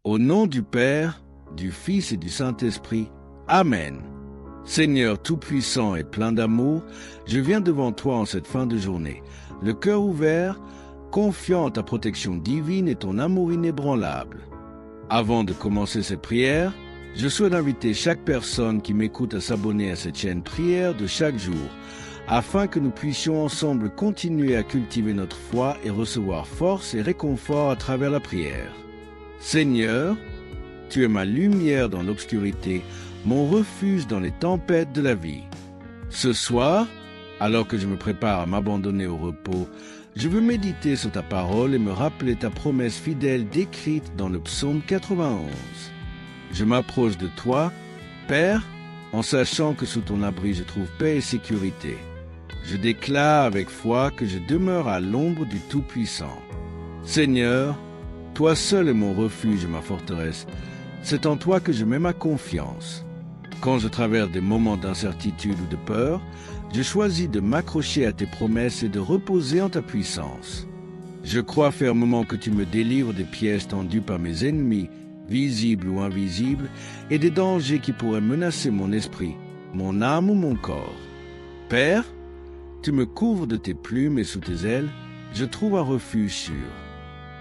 Au nom du Père, du Fils et du Saint-Esprit. Amen. Seigneur Tout-Puissant et plein d'amour, je viens devant toi en cette fin de journée, le cœur ouvert, confiant en ta protection divine et ton amour inébranlable. Avant de commencer cette prière, je souhaite inviter chaque personne qui m'écoute à s'abonner à cette chaîne prière de chaque jour, afin que nous puissions ensemble continuer à cultiver notre foi et recevoir force et réconfort à travers la prière. Seigneur, tu es ma lumière dans l'obscurité, mon refuge dans les tempêtes de la vie. Ce soir, alors que je me prépare à m'abandonner au repos, je veux méditer sur ta parole et me rappeler ta promesse fidèle décrite dans le psaume 91. Je m'approche de toi, Père, en sachant que sous ton abri je trouve paix et sécurité. Je déclare avec foi que je demeure à l'ombre du Tout-Puissant. Seigneur, toi seul est mon refuge et ma forteresse. C'est en toi que je mets ma confiance. Quand je traverse des moments d'incertitude ou de peur, je choisis de m'accrocher à tes promesses et de reposer en ta puissance. Je crois fermement que tu me délivres des pièges tendus par mes ennemis, visibles ou invisibles, et des dangers qui pourraient menacer mon esprit, mon âme ou mon corps. Père, tu me couvres de tes plumes et sous tes ailes, je trouve un refuge sûr.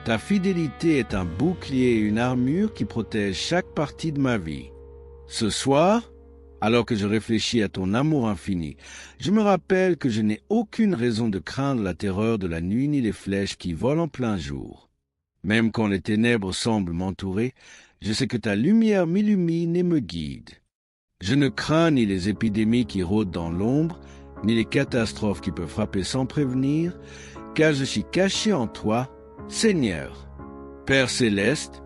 Ta fidélité est un bouclier et une armure qui protègent chaque partie de ma vie. Ce soir, alors que je réfléchis à ton amour infini, je me rappelle que je n'ai aucune raison de craindre la terreur de la nuit ni les flèches qui volent en plein jour. Même quand les ténèbres semblent m'entourer, je sais que ta lumière m'illumine et me guide. Je ne crains ni les épidémies qui rôdent dans l'ombre, ni les catastrophes qui peuvent frapper sans prévenir, car je suis caché en toi, Seigneur. Père céleste,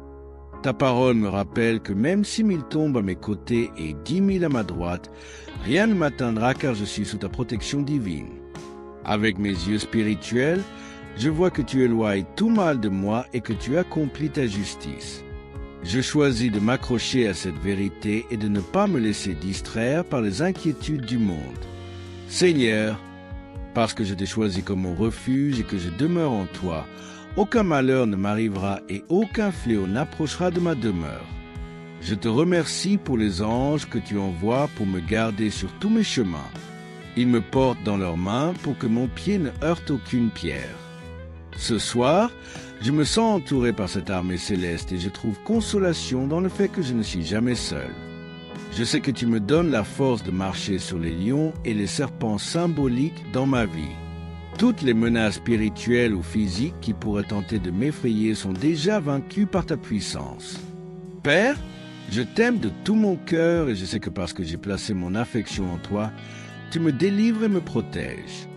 ta parole me rappelle que même si 1000 tombent à mes côtés et 10 000 à ma droite, rien ne m'atteindra car je suis sous ta protection divine. Avec mes yeux spirituels, je vois que tu éloignes tout mal de moi et que tu accomplis ta justice. Je choisis de m'accrocher à cette vérité et de ne pas me laisser distraire par les inquiétudes du monde. Seigneur, parce que je t'ai choisi comme mon refuge et que je demeure en toi, aucun malheur ne m'arrivera et aucun fléau n'approchera de ma demeure. Je te remercie pour les anges que tu envoies pour me garder sur tous mes chemins. Ils me portent dans leurs mains pour que mon pied ne heurte aucune pierre. Ce soir, je me sens entouré par cette armée céleste et je trouve consolation dans le fait que je ne suis jamais seul. Je sais que tu me donnes la force de marcher sur les lions et les serpents symboliques dans ma vie. Toutes les menaces spirituelles ou physiques qui pourraient tenter de m'effrayer sont déjà vaincues par ta puissance. Père, je t'aime de tout mon cœur et je sais que parce que j'ai placé mon affection en toi, tu me délivres et me protèges.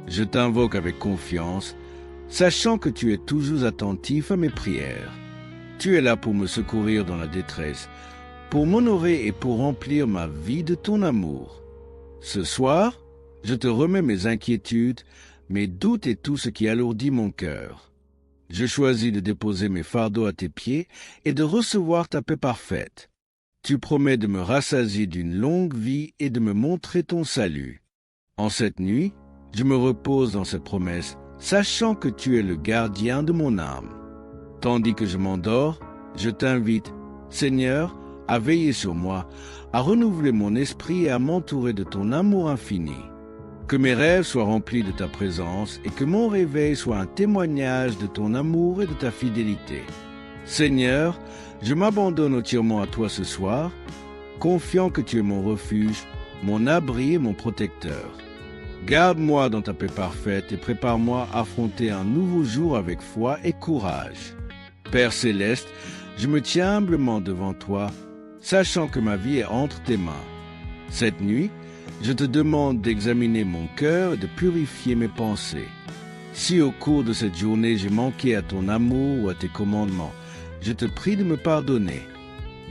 Je t'invoque avec confiance, sachant que tu es toujours attentif à mes prières. Tu es là pour me secourir dans la détresse, pour m'honorer et pour remplir ma vie de ton amour. Ce soir, je te remets mes inquiétudes, mes doutes et tout ce qui alourdit mon cœur. Je choisis de déposer mes fardeaux à tes pieds et de recevoir ta paix parfaite. Tu promets de me rassasier d'une longue vie et de me montrer ton salut. En cette nuit, je me repose dans cette promesse, sachant que tu es le gardien de mon âme. Tandis que je m'endors, je t'invite, Seigneur, à veiller sur moi, à renouveler mon esprit et à m'entourer de ton amour infini. Que mes rêves soient remplis de ta présence et que mon réveil soit un témoignage de ton amour et de ta fidélité. Seigneur, je m'abandonne entièrement à toi ce soir, confiant que tu es mon refuge, mon abri et mon protecteur. Garde-moi dans ta paix parfaite et prépare-moi à affronter un nouveau jour avec foi et courage. Père céleste, je me tiens humblement devant toi, sachant que ma vie est entre tes mains. Cette nuit, je te demande d'examiner mon cœur et de purifier mes pensées. Si au cours de cette journée j'ai manqué à ton amour ou à tes commandements, je te prie de me pardonner.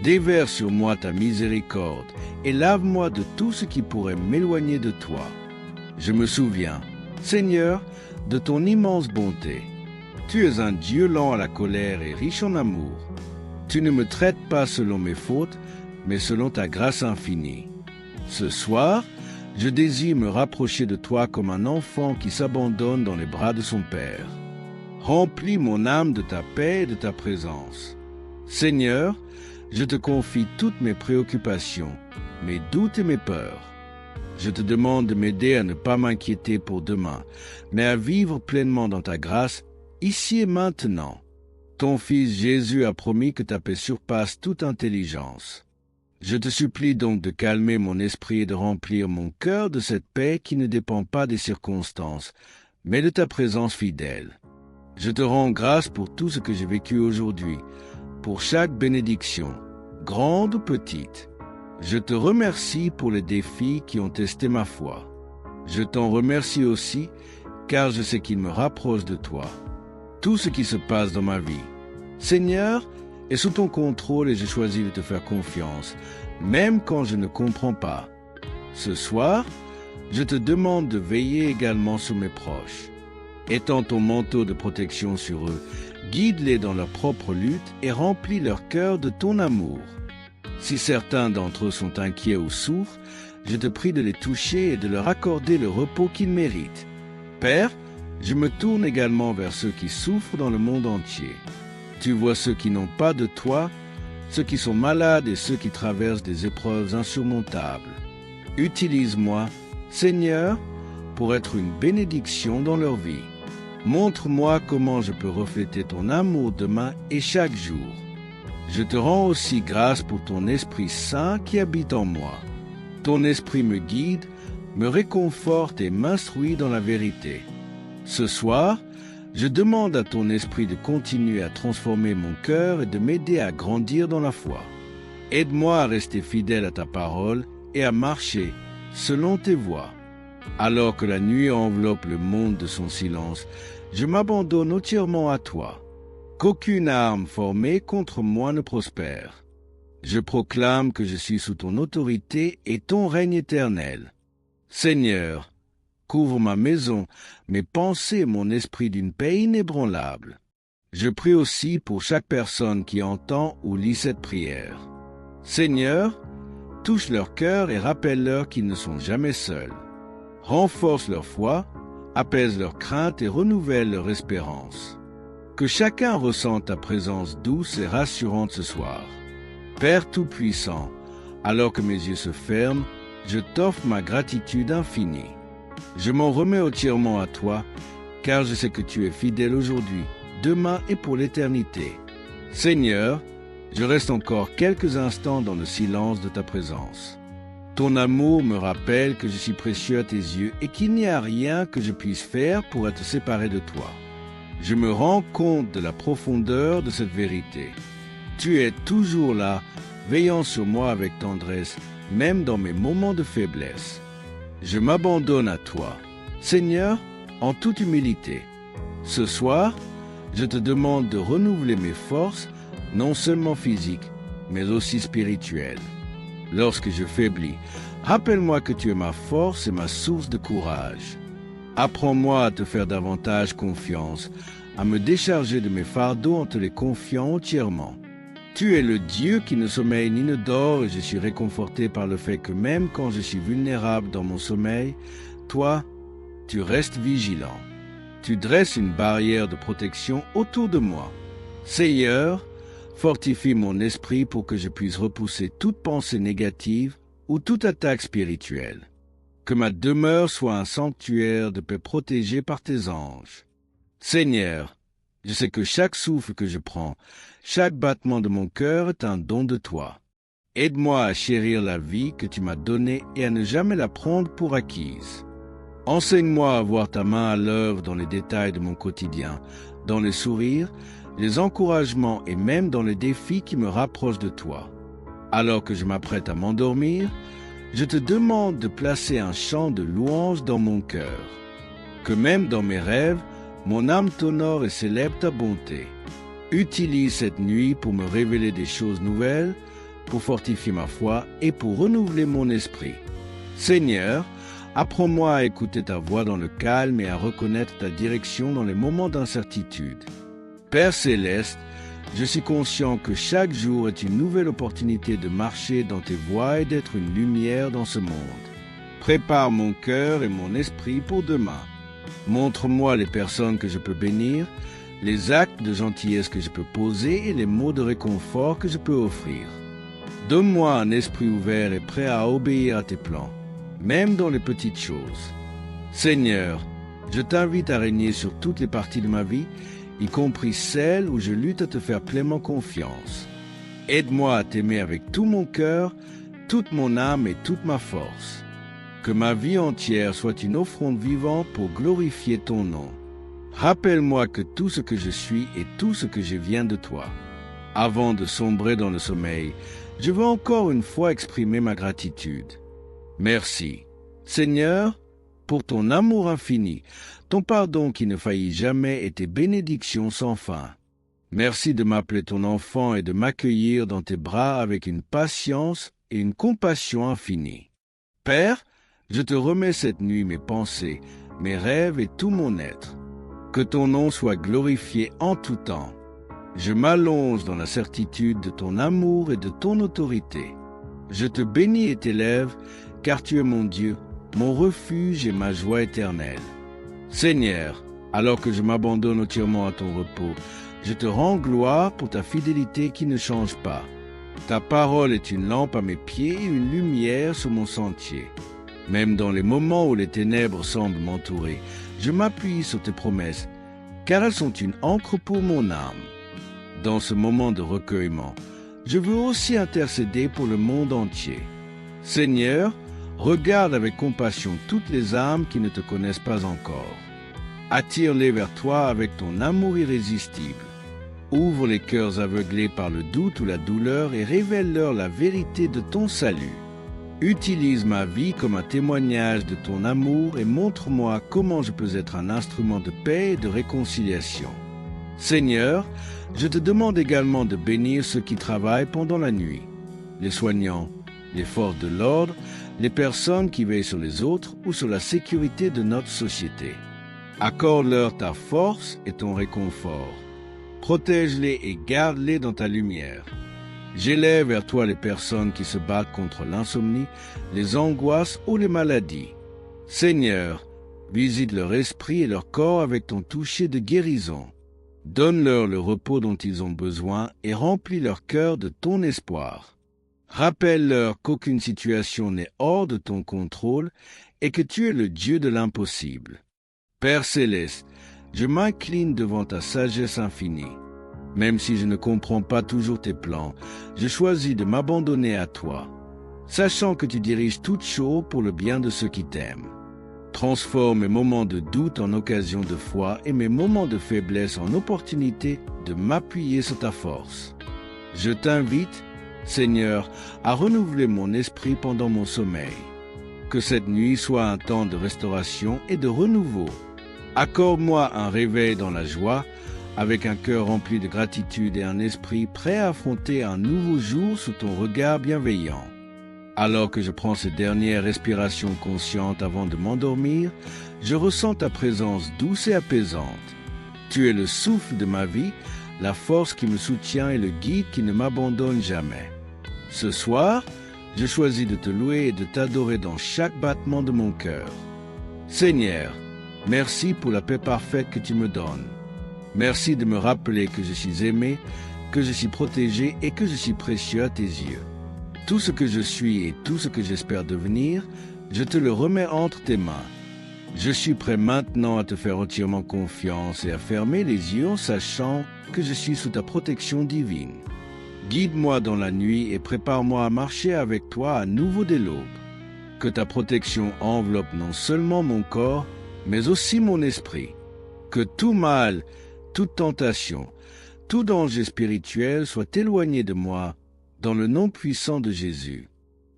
Déverse sur moi ta miséricorde et lave-moi de tout ce qui pourrait m'éloigner de toi. Je me souviens, Seigneur, de ton immense bonté. Tu es un Dieu lent à la colère et riche en amour. Tu ne me traites pas selon mes fautes, mais selon ta grâce infinie. Ce soir, je désire me rapprocher de toi comme un enfant qui s'abandonne dans les bras de son Père. Remplis mon âme de ta paix et de ta présence. Seigneur, je te confie toutes mes préoccupations, mes doutes et mes peurs. Je te demande de m'aider à ne pas m'inquiéter pour demain, mais à vivre pleinement dans ta grâce, ici et maintenant. Ton Fils Jésus a promis que ta paix surpasse toute intelligence. Je te supplie donc de calmer mon esprit et de remplir mon cœur de cette paix qui ne dépend pas des circonstances, mais de ta présence fidèle. Je te rends grâce pour tout ce que j'ai vécu aujourd'hui, pour chaque bénédiction, grande ou petite. Je te remercie pour les défis qui ont testé ma foi. Je t'en remercie aussi, car je sais qu'ils me rapprochent de toi. Tout ce qui se passe dans ma vie, Seigneur, est sous ton contrôle et j'ai choisi de te faire confiance, même quand je ne comprends pas. Ce soir, je te demande de veiller également sur mes proches. Étends ton manteau de protection sur eux, guide-les dans leur propre lutte et remplis leur cœur de ton amour. Si certains d'entre eux sont inquiets ou souffrent, je te prie de les toucher et de leur accorder le repos qu'ils méritent. Père, je me tourne également vers ceux qui souffrent dans le monde entier. Tu vois ceux qui n'ont pas de toi, ceux qui sont malades et ceux qui traversent des épreuves insurmontables. Utilise-moi, Seigneur, pour être une bénédiction dans leur vie. Montre-moi comment je peux refléter ton amour demain et chaque jour. Je te rends aussi grâce pour ton Esprit Saint qui habite en moi. Ton Esprit me guide, me réconforte et m'instruit dans la vérité. Ce soir, je demande à ton Esprit de continuer à transformer mon cœur et de m'aider à grandir dans la foi. Aide-moi à rester fidèle à ta parole et à marcher selon tes voies. Alors que la nuit enveloppe le monde de son silence, je m'abandonne entièrement à toi. Qu'aucune arme formée contre moi ne prospère. Je proclame que je suis sous ton autorité et ton règne éternel. Seigneur, couvre ma maison, mes pensées et mon esprit d'une paix inébranlable. Je prie aussi pour chaque personne qui entend ou lit cette prière. Seigneur, touche leur cœur et rappelle-leur qu'ils ne sont jamais seuls. Renforce leur foi, apaise leur crainte et renouvelle leur espérance. Que chacun ressente ta présence douce et rassurante ce soir. Père Tout-Puissant, alors que mes yeux se ferment, je t'offre ma gratitude infinie. Je m'en remets entièrement à toi, car je sais que tu es fidèle aujourd'hui, demain et pour l'éternité. Seigneur, je reste encore quelques instants dans le silence de ta présence. Ton amour me rappelle que je suis précieux à tes yeux et qu'il n'y a rien que je puisse faire pour être séparé de toi. Je me rends compte de la profondeur de cette vérité. Tu es toujours là, veillant sur moi avec tendresse, même dans mes moments de faiblesse. Je m'abandonne à toi, Seigneur, en toute humilité. Ce soir, je te demande de renouveler mes forces, non seulement physiques, mais aussi spirituelles. Lorsque je faiblis, rappelle-moi que tu es ma force et ma source de courage. Apprends-moi à te faire davantage confiance, à me décharger de mes fardeaux en te les confiant entièrement. Tu es le Dieu qui ne sommeille ni ne dort et je suis réconforté par le fait que même quand je suis vulnérable dans mon sommeil, toi, tu restes vigilant. Tu dresses une barrière de protection autour de moi. Seigneur, fortifie mon esprit pour que je puisse repousser toute pensée négative ou toute attaque spirituelle. Que ma demeure soit un sanctuaire de paix protégé par tes anges. Seigneur, je sais que chaque souffle que je prends, chaque battement de mon cœur est un don de toi. Aide-moi à chérir la vie que tu m'as donnée et à ne jamais la prendre pour acquise. Enseigne-moi à voir ta main à l'œuvre dans les détails de mon quotidien, dans les sourires, les encouragements et même dans les défis qui me rapprochent de toi. Alors que je m'apprête à m'endormir, je te demande de placer un chant de louange dans mon cœur. Que même dans mes rêves, mon âme t'honore et célèbre ta bonté. Utilise cette nuit pour me révéler des choses nouvelles, pour fortifier ma foi et pour renouveler mon esprit. Seigneur, apprends-moi à écouter ta voix dans le calme et à reconnaître ta direction dans les moments d'incertitude. Père céleste, je suis conscient que chaque jour est une nouvelle opportunité de marcher dans tes voies et d'être une lumière dans ce monde. Prépare mon cœur et mon esprit pour demain. Montre-moi les personnes que je peux bénir, les actes de gentillesse que je peux poser et les mots de réconfort que je peux offrir. Donne-moi un esprit ouvert et prêt à obéir à tes plans, même dans les petites choses. Seigneur, je t'invite à régner sur toutes les parties de ma vie, y compris celles où je lutte à te faire pleinement confiance. Aide-moi à t'aimer avec tout mon cœur, toute mon âme et toute ma force. Que ma vie entière soit une offrande vivante pour glorifier ton nom. Rappelle-moi que tout ce que je suis est tout ce que je viens de toi. Avant de sombrer dans le sommeil, je veux encore une fois exprimer ma gratitude. Merci, Seigneur, pour ton amour infini, ton pardon qui ne faillit jamais et tes bénédictions sans fin. Merci de m'appeler ton enfant et de m'accueillir dans tes bras avec une patience et une compassion infinie. Père, je te remets cette nuit mes pensées, mes rêves et tout mon être. Que ton nom soit glorifié en tout temps. Je m'allonge dans la certitude de ton amour et de ton autorité. Je te bénis et t'élève, car tu es mon Dieu, mon refuge et ma joie éternelle. Seigneur, alors que je m'abandonne entièrement à ton repos, je te rends gloire pour ta fidélité qui ne change pas. Ta parole est une lampe à mes pieds et une lumière sur mon sentier. Même dans les moments où les ténèbres semblent m'entourer, je m'appuie sur tes promesses, car elles sont une ancre pour mon âme. Dans ce moment de recueillement, je veux aussi intercéder pour le monde entier. Seigneur, regarde avec compassion toutes les âmes qui ne te connaissent pas encore. Attire-les vers toi avec ton amour irrésistible. Ouvre les cœurs aveuglés par le doute ou la douleur et révèle-leur la vérité de ton salut. Utilise ma vie comme un témoignage de ton amour et montre-moi comment je peux être un instrument de paix et de réconciliation. Seigneur, je te demande également de bénir ceux qui travaillent pendant la nuit, les soignants, les forces de l'ordre, les personnes qui veillent sur les autres ou sur la sécurité de notre société. Accorde-leur ta force et ton réconfort. Protège-les et garde-les dans ta lumière. J'élève vers toi les personnes qui se battent contre l'insomnie, les angoisses ou les maladies. Seigneur, visite leur esprit et leur corps avec ton toucher de guérison. Donne-leur le repos dont ils ont besoin et remplis leur cœur de ton espoir. Rappelle-leur qu'aucune situation n'est hors de ton contrôle et que tu es le Dieu de l'impossible. Père céleste, je m'incline devant ta sagesse infinie. Même si je ne comprends pas toujours tes plans, je choisis de m'abandonner à toi, sachant que tu diriges toutes choses pour le bien de ceux qui t'aiment. Transforme mes moments de doute en occasion de foi et mes moments de faiblesse en opportunité de m'appuyer sur ta force. Je t'invite, Seigneur, à renouveler mon esprit pendant mon sommeil. Que cette nuit soit un temps de restauration et de renouveau. Accorde-moi un réveil dans la joie, avec un cœur rempli de gratitude et un esprit prêt à affronter un nouveau jour sous ton regard bienveillant. Alors que je prends ces dernières respirations conscientes avant de m'endormir, je ressens ta présence douce et apaisante. Tu es le souffle de ma vie, la force qui me soutient et le guide qui ne m'abandonne jamais. Ce soir, je choisis de te louer et de t'adorer dans chaque battement de mon cœur. Seigneur, merci pour la paix parfaite que tu me donnes. Merci de me rappeler que je suis aimé, que je suis protégé et que je suis précieux à tes yeux. Tout ce que je suis et tout ce que j'espère devenir, je te le remets entre tes mains. Je suis prêt maintenant à te faire entièrement confiance et à fermer les yeux en sachant que je suis sous ta protection divine. Guide-moi dans la nuit et prépare-moi à marcher avec toi à nouveau dès l'aube. Que ta protection enveloppe non seulement mon corps, mais aussi mon esprit. Que tout mal, toute tentation, tout danger spirituel soit éloigné de moi, dans le nom puissant de Jésus.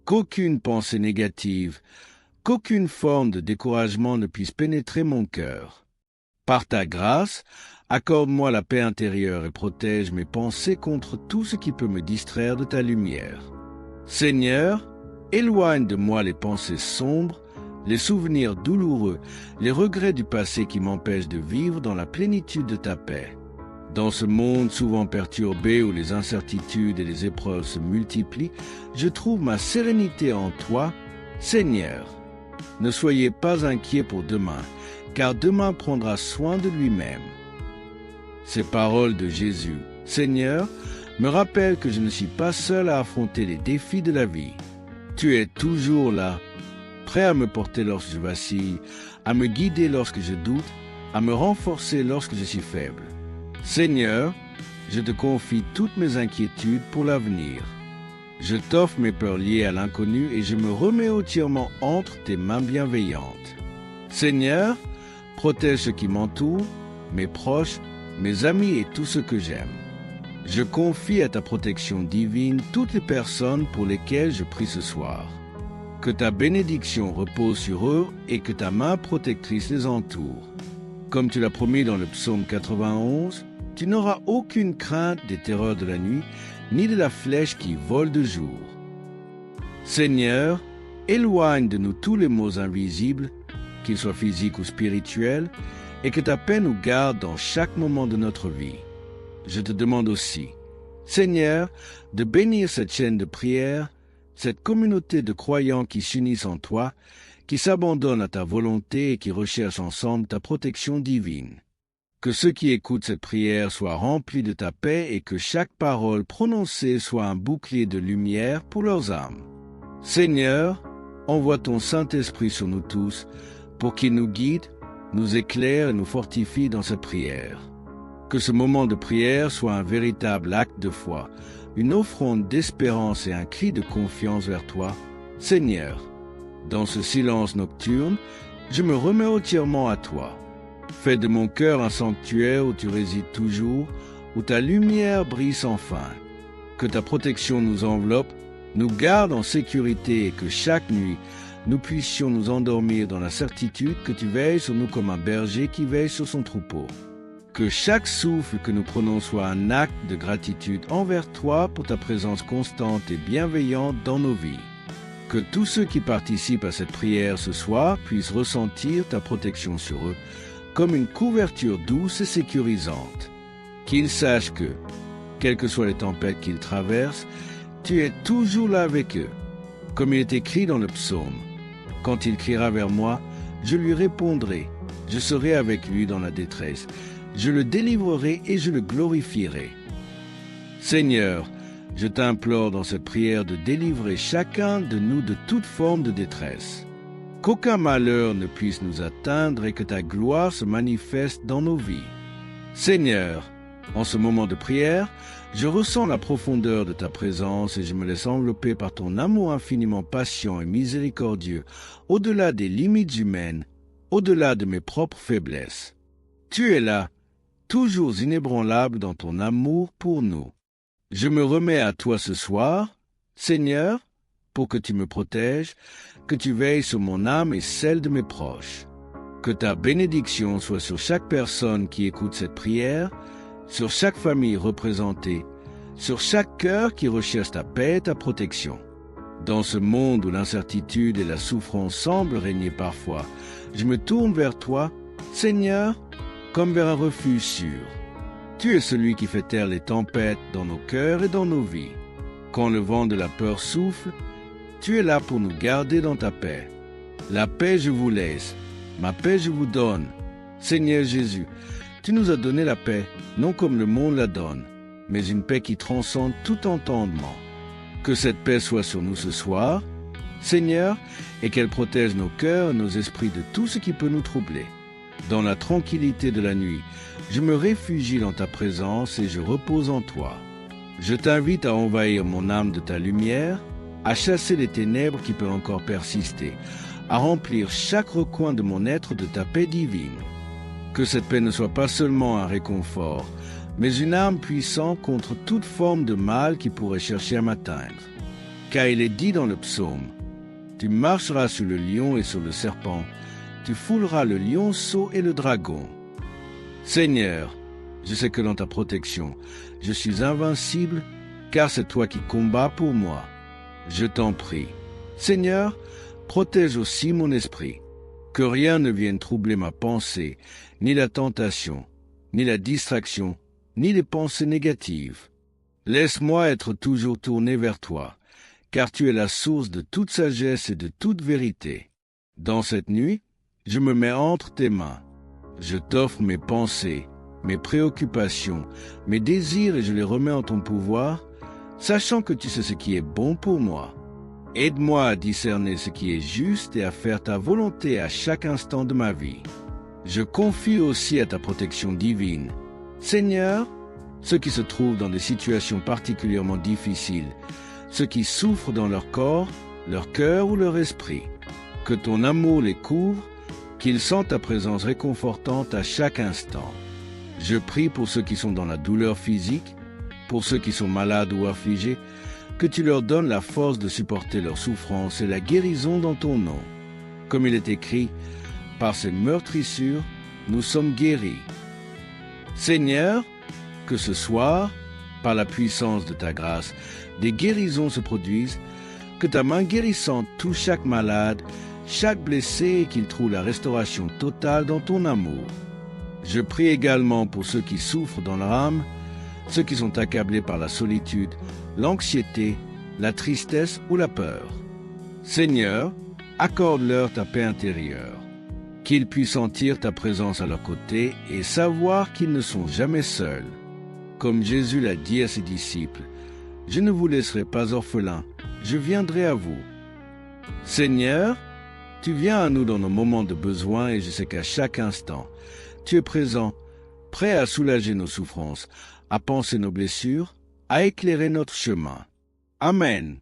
Qu'aucune pensée négative, qu'aucune forme de découragement ne puisse pénétrer mon cœur. Par ta grâce, accorde-moi la paix intérieure et protège mes pensées contre tout ce qui peut me distraire de ta lumière. Seigneur, éloigne de moi les pensées sombres, les souvenirs douloureux, les regrets du passé qui m'empêchent de vivre dans la plénitude de ta paix. Dans ce monde souvent perturbé où les incertitudes et les épreuves se multiplient, je trouve ma sérénité en toi, Seigneur. Ne soyez pas inquiets pour demain, car demain prendra soin de lui-même. Ces paroles de Jésus, Seigneur, me rappellent que je ne suis pas seul à affronter les défis de la vie. Tu es toujours là, prêt à me porter lorsque je vacille, à me guider lorsque je doute, à me renforcer lorsque je suis faible. Seigneur, je te confie toutes mes inquiétudes pour l'avenir. Je t'offre mes peurs liées à l'inconnu et je me remets entièrement entre tes mains bienveillantes. Seigneur, protège ceux qui m'entourent, mes proches, mes amis et tout ce que j'aime. Je confie à ta protection divine toutes les personnes pour lesquelles je prie ce soir. Que ta bénédiction repose sur eux et que ta main protectrice les entoure. Comme tu l'as promis dans le psaume 91, tu n'auras aucune crainte des terreurs de la nuit, ni de la flèche qui vole de jour. Seigneur, éloigne de nous tous les maux invisibles, qu'ils soient physiques ou spirituels, et que ta paix nous garde dans chaque moment de notre vie. Je te demande aussi, Seigneur, de bénir cette chaîne de prière, cette communauté de croyants qui s'unissent en toi, qui s'abandonnent à ta volonté et qui recherchent ensemble ta protection divine. Que ceux qui écoutent cette prière soient remplis de ta paix et que chaque parole prononcée soit un bouclier de lumière pour leurs âmes. Seigneur, envoie ton Saint-Esprit sur nous tous pour qu'il nous guide, nous éclaire et nous fortifie dans cette prière. Que ce moment de prière soit un véritable acte de foi, une offrande d'espérance et un cri de confiance vers toi, Seigneur. Dans ce silence nocturne, je me remets entièrement à toi. Fais de mon cœur un sanctuaire où tu résides toujours, où ta lumière brille sans fin. Que ta protection nous enveloppe, nous garde en sécurité et que chaque nuit, nous puissions nous endormir dans la certitude que tu veilles sur nous comme un berger qui veille sur son troupeau. Que chaque souffle que nous prenons soit un acte de gratitude envers toi pour ta présence constante et bienveillante dans nos vies. Que tous ceux qui participent à cette prière ce soir puissent ressentir ta protection sur eux comme une couverture douce et sécurisante. Qu'ils sachent que, quelles que soient les tempêtes qu'ils traversent, tu es toujours là avec eux. Comme il est écrit dans le psaume, « Quand il criera vers moi, je lui répondrai, je serai avec lui dans la détresse, je le délivrerai et je le glorifierai. » Seigneur, je t'implore dans cette prière de délivrer chacun de nous de toute forme de détresse. Qu'aucun malheur ne puisse nous atteindre et que ta gloire se manifeste dans nos vies. Seigneur, en ce moment de prière, je ressens la profondeur de ta présence et je me laisse envelopper par ton amour infiniment patient et miséricordieux, au-delà des limites humaines, au-delà de mes propres faiblesses. Tu es là, toujours inébranlable dans ton amour pour nous. Je me remets à toi ce soir, Seigneur, pour que tu me protèges, que tu veilles sur mon âme et celle de mes proches. Que ta bénédiction soit sur chaque personne qui écoute cette prière, sur chaque famille représentée, sur chaque cœur qui recherche ta paix et ta protection. Dans ce monde où l'incertitude et la souffrance semblent régner parfois, je me tourne vers toi, Seigneur, comme vers un refuge sûr. Tu es celui qui fait taire les tempêtes dans nos cœurs et dans nos vies. Quand le vent de la peur souffle, tu es là pour nous garder dans ta paix. La paix je vous laisse, ma paix je vous donne. Seigneur Jésus, tu nous as donné la paix, non comme le monde la donne, mais une paix qui transcende tout entendement. Que cette paix soit sur nous ce soir, Seigneur, et qu'elle protège nos cœurs et nos esprits de tout ce qui peut nous troubler. Dans la tranquillité de la nuit, je me réfugie dans ta présence et je repose en toi. Je t'invite à envahir mon âme de ta lumière, à chasser les ténèbres qui peuvent encore persister, à remplir chaque recoin de mon être de ta paix divine. Que cette paix ne soit pas seulement un réconfort, mais une arme puissante contre toute forme de mal qui pourrait chercher à m'atteindre. Car il est dit dans le psaume, « Tu marcheras sur le lion et sur le serpent, tu fouleras le lionceau et le dragon. » Seigneur, je sais que dans ta protection, je suis invincible, car c'est toi qui combats pour moi. Je t'en prie. Seigneur, protège aussi mon esprit. Que rien ne vienne troubler ma pensée, ni la tentation, ni la distraction, ni les pensées négatives. Laisse-moi être toujours tourné vers toi, car tu es la source de toute sagesse et de toute vérité. Dans cette nuit, je me mets entre tes mains. Je t'offre mes pensées, mes préoccupations, mes désirs et je les remets en ton pouvoir, sachant que tu sais ce qui est bon pour moi. Aide-moi à discerner ce qui est juste et à faire ta volonté à chaque instant de ma vie. Je confie aussi à ta protection divine. Seigneur, ceux qui se trouvent dans des situations particulièrement difficiles, ceux qui souffrent dans leur corps, leur cœur ou leur esprit, que ton amour les couvre, qu'ils sentent ta présence réconfortante à chaque instant. Je prie pour ceux qui sont dans la douleur physique, pour ceux qui sont malades ou affligés, que tu leur donnes la force de supporter leur souffrance et la guérison dans ton nom. Comme il est écrit, par ces meurtrissures, nous sommes guéris. Seigneur, que ce soir, par la puissance de ta grâce, des guérisons se produisent, que ta main guérissante touche chaque malade, chaque blessé et qu'il trouve la restauration totale dans ton amour. Je prie également pour ceux qui souffrent dans leur âme, ceux qui sont accablés par la solitude, l'anxiété, la tristesse ou la peur. Seigneur, accorde-leur ta paix intérieure, qu'ils puissent sentir ta présence à leur côté et savoir qu'ils ne sont jamais seuls. Comme Jésus l'a dit à ses disciples, « Je ne vous laisserai pas orphelins, je viendrai à vous. » Seigneur, tu viens à nous dans nos moments de besoin et je sais qu'à chaque instant, tu es présent, prêt à soulager nos souffrances, à panser nos blessures, à éclairer notre chemin. Amen.